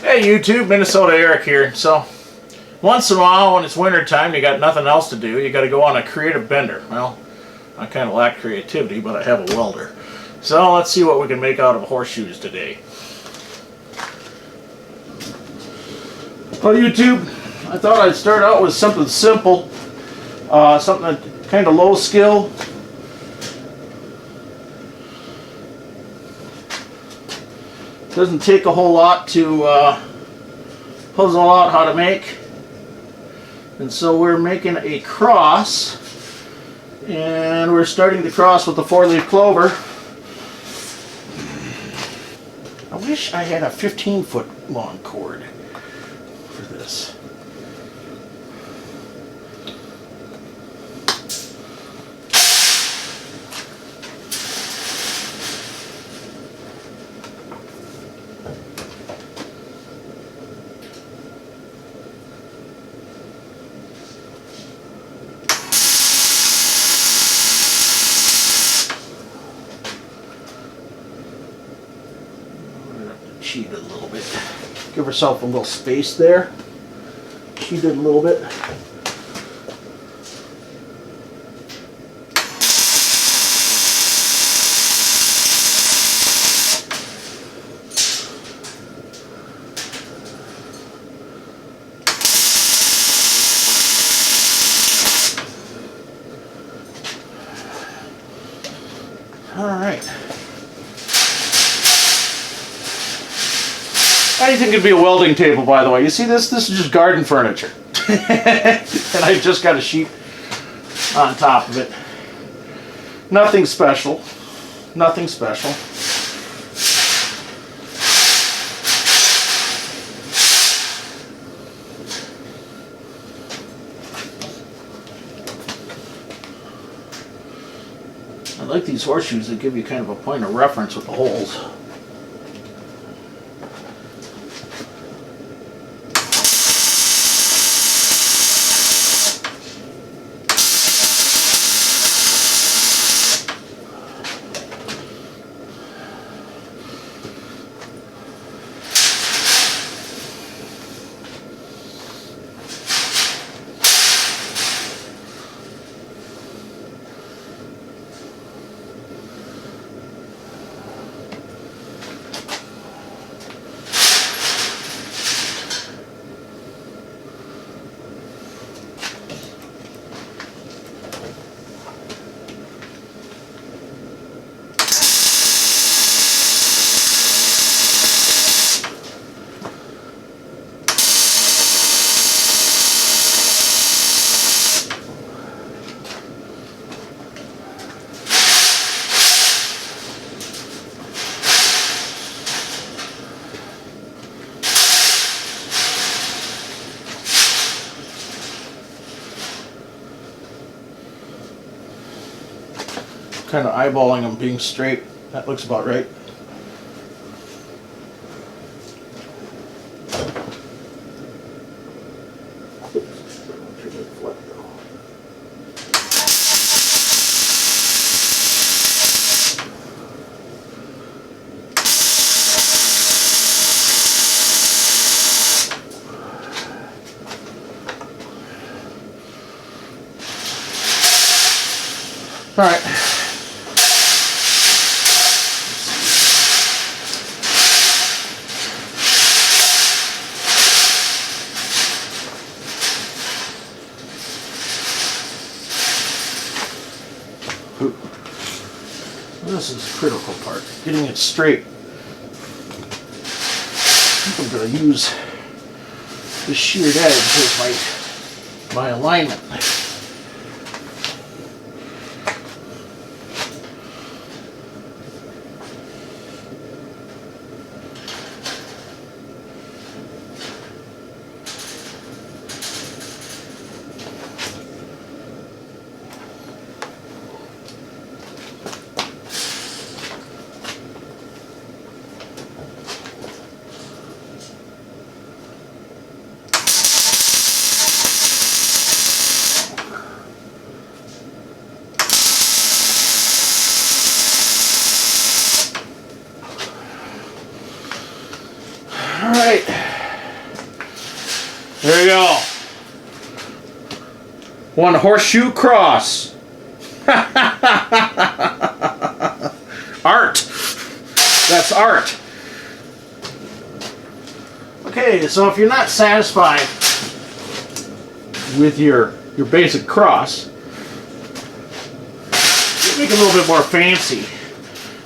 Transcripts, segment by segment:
Hey YouTube, MinnesotaEric here. So, once in a while when it's winter time, you got nothing else to do, you got to go on a creative bender. Well, I kind of lack creativity, but I have a welder. So let's see what we can make out of horseshoes today. Well YouTube, I thought I'd start out with something simple, something kind of low skill. Doesn't take a whole lot to puzzle out how to make. And so we're making a cross, and we're starting the cross with the 4-leaf clover. I wish I had a 15-foot long cord for this. Cheat it a little bit. Give herself a little space there. Cheat it a little bit. All right. Anything could be a welding table, by the way. You see this? This is just garden furniture. And I just got a sheet on top of it. Nothing special. Nothing special. I like these horseshoes that give you kind of a point of reference with the holes. Kind of eyeballing them being straight. That looks about right. All right. This is the critical part, getting it straight. I think I'm going to use the sheared edge as my alignment. There you go. One horseshoe cross. Art. That's art. Okay, so if you're not satisfied with your basic cross, you make it a little bit more fancy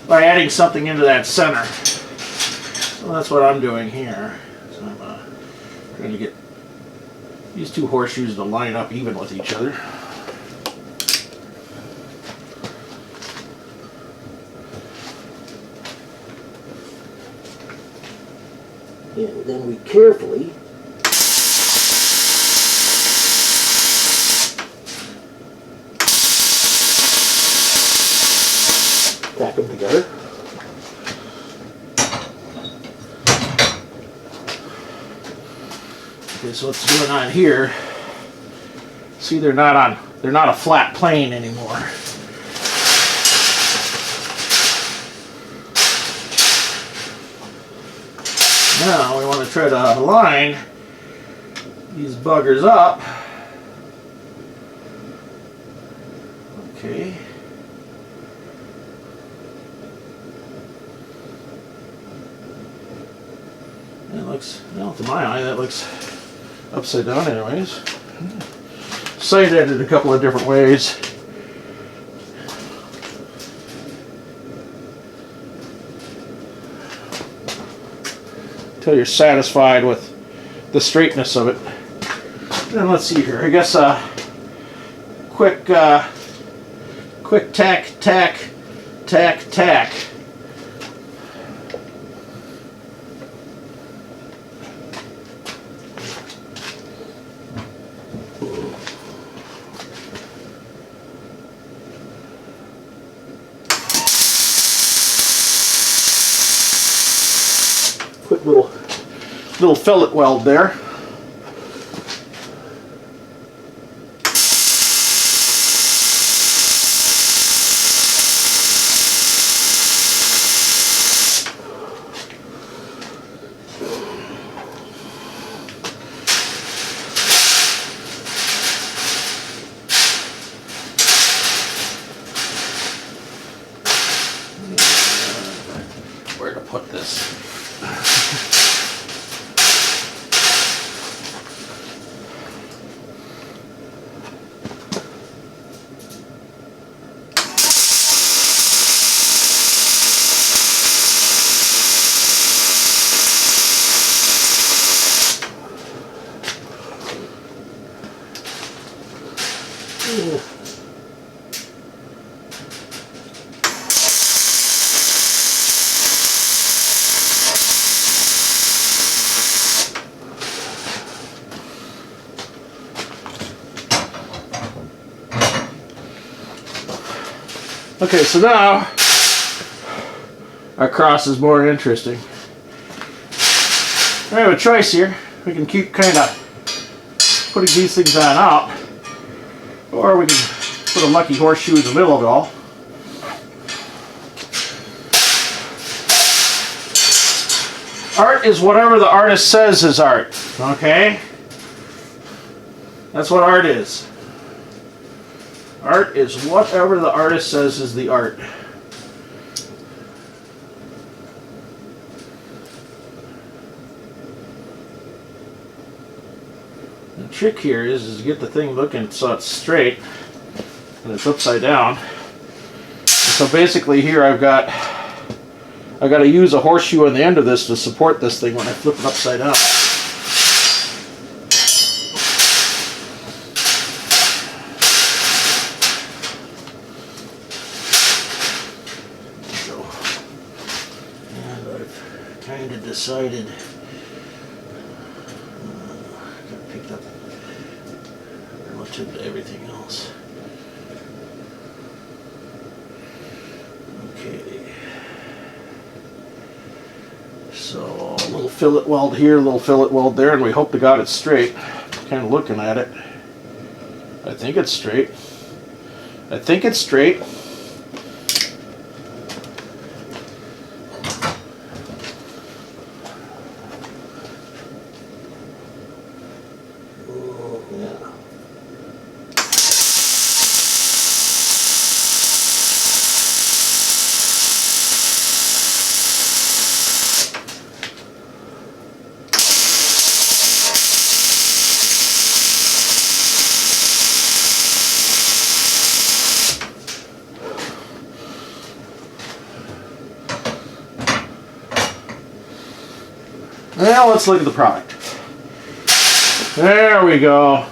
by adding something into that center. So that's what I'm doing here. So I'm trying to get these two horseshoes to line up even with each other. And then we carefully tack them together. Okay, so what's going on here? See, they're not a flat plane anymore. Now we want to try to align these buggers up. Okay. That looks, well, to my eye, that looks upside down anyways. Sight ended a couple of different ways. Until you're satisfied with the straightness of it. And let's see here. I guess quick tack, tack, tack, tack. Quick little fillet weld there. Where to put this? Okay, so now our cross is more interesting. We have a choice here. We can keep kind of putting these things on out, or we can put a lucky horseshoe in the middle of it all. Art is whatever the artist says is art, okay? That's what art is. Art is whatever the artist says is the art. The trick here is to get the thing looking so it's straight and it's upside down. And so basically here I've got to use a horseshoe on the end of this to support this thing when I flip it upside down. Kind of decided got picked up relative to everything else. Okay, so a little fillet weld here, a little fillet weld there, and we hope to God it's straight. Kind of looking at it, I think it's straight. I think it's straight. Yeah. Now let's look at the product. There we go.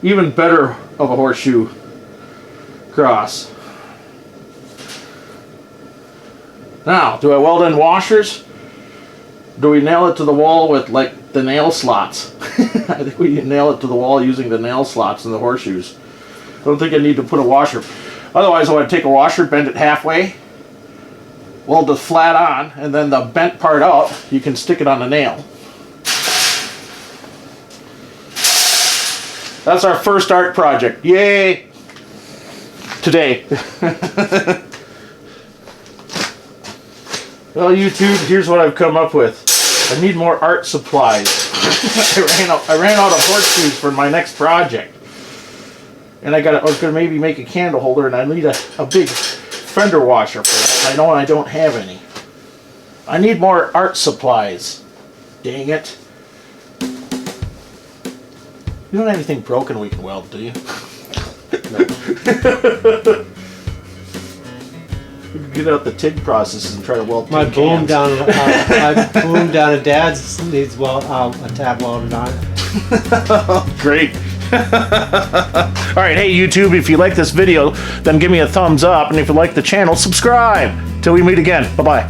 Even better of a horseshoe cross. Now, do I weld in washers? Do we nail it to the wall with like the nail slots? I think we nail it to the wall using the nail slots in the horseshoes. I don't think I need to put a washer. Otherwise I would take a washer, bend it halfway, weld it flat on, and then the bent part out, you can stick it on the nail. That's our first art project. Yay! Today. Well, YouTube, here's what I've come up with. I need more art supplies. I ran out of horseshoes for my next project. And I was gonna maybe make a candle holder, and I need a big fender washer for that. I know I don't have any. I need more art supplies. Dang it. You don't have anything broken we can weld, do you? No. We can get out the TIG processes and try to weld My tin boom cans. down, my boom down at Dad's needs a tab welded on it. Great. All right, hey YouTube, if you like this video, then give me a thumbs up, and if you like the channel, subscribe. Till we meet again. Bye-bye.